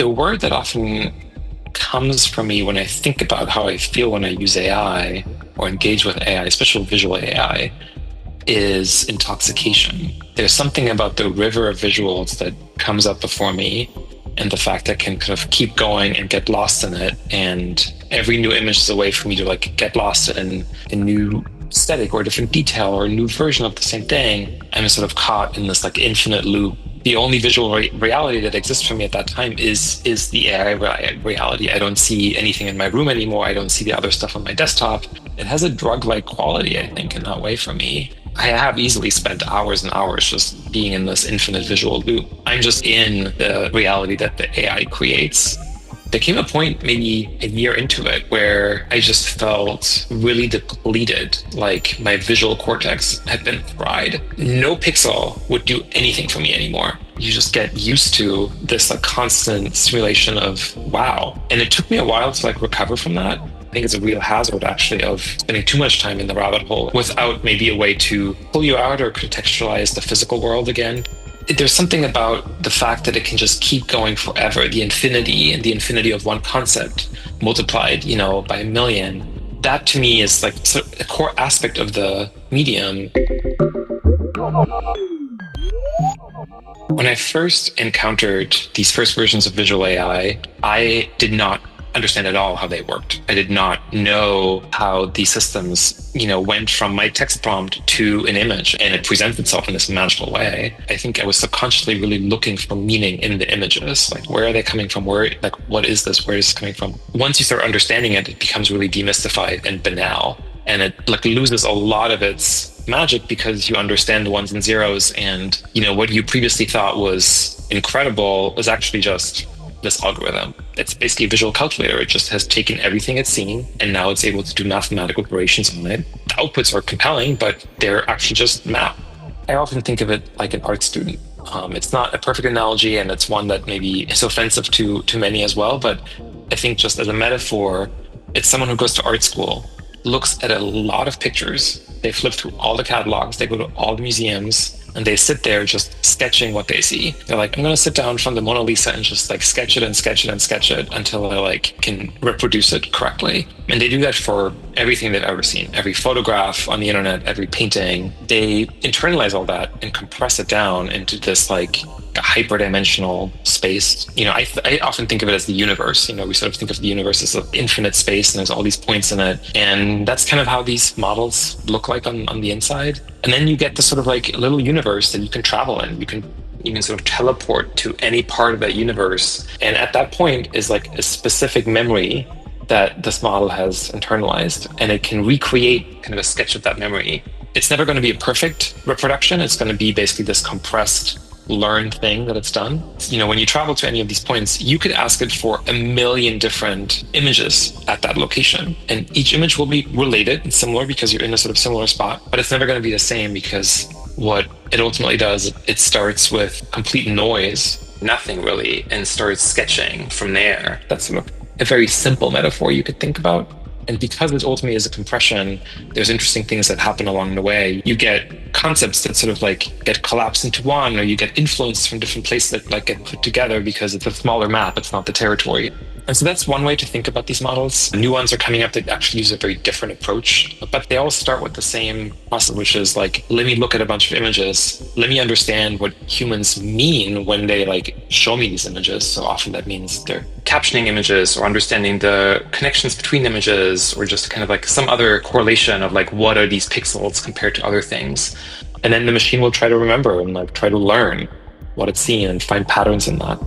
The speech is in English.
The word that often comes from me when I think about how I feel when I use AI or engage with AI, especially visual AI, is intoxication. There's something about the river of visuals that comes up before me, and the fact that I can kind of keep going and get lost in it. And every new image is a way for me to like get lost in a new aesthetic or a different detail or a new version of the same thing. I'm sort of caught in this like infinite loop. The only visual reality that exists for me at that time is the AI reality. I don't see anything in my room anymore. I don't see the other stuff on my desktop. It has a drug-like quality, I think, in that way for me. I have easily spent hours and hours just being in this infinite visual loop. I'm just in the reality that the AI creates. There came a point maybe a year into it where I just felt really depleted, like my visual cortex had been fried. No pixel would do anything for me anymore. You just get used to this like constant simulation of wow. And it took me a while to like recover from that. I think it's a real hazard actually of spending too much time in the rabbit hole without maybe a way to pull you out or contextualize the physical world again. There's something about the fact that it can just keep going forever, the infinity and the infinity of one concept multiplied, by a million. That to me is like a core aspect of the medium. When I first encountered these first versions of visual AI, I did not understand at all how they worked. I did not know how these systems, went from my text prompt to an image and it presents itself in this magical way. I think I was subconsciously really looking for meaning in the images. Like, where are they coming from? What is this? Where is this coming from? Once you start understanding it, it becomes really demystified and banal. And it loses a lot of its magic because you understand the ones and zeros, and what you previously thought was incredible is actually just this algorithm. It's basically a visual calculator. It just has taken everything it's seen and now it's able to do mathematical operations on it. The outputs are compelling, but they're actually just math. I often think of it like an art student. It's not a perfect analogy, and it's one that maybe is offensive to many as well, but I think just as a metaphor, it's someone who goes to art school, looks at a lot of pictures, they flip through all the catalogs, they go to all the museums, and they sit there just sketching what they see. They're like, I'm going to sit down from the Mona Lisa and just like sketch it and sketch it and sketch it until I like can reproduce it correctly. And they do that for everything they've ever seen. Every photograph on the internet, every painting, they internalize all that and compress it down into this like a hyperdimensional space. I often think of it as the universe. We sort of think of the universe as an infinite space and there's all these points in it. And that's kind of how these models look like on the inside. And then you get this sort of like little universe that you can travel in. You can sort of teleport to any part of that universe. And at that point is like a specific memory that this model has internalized, and it can recreate kind of a sketch of that memory. It's never going to be a perfect reproduction. It's going to be basically this compressed learned thing that it's done. When you travel to any of these points, you could ask it for a million different images at that location. And each image will be related and similar because you're in a sort of similar spot, but it's never going to be the same because what it ultimately does, it starts with complete noise, nothing really, and starts sketching from there. That's sort of a very simple metaphor you could think about. And because it ultimately is a compression, there's interesting things that happen along the way. You get concepts that sort of like get collapsed into one, or you get influences from different places that like get put together because it's a smaller map, it's not the territory. And so that's one way to think about these models. New ones are coming up that actually use a very different approach, but they all start with the same process, which is like, let me look at a bunch of images. Let me understand what humans mean when they like show me these images. So often that means they're captioning images or understanding the connections between images, or just kind of like some other correlation of like, what are these pixels compared to other things? And then the machine will try to remember and like try to learn what it's seen and find patterns in that.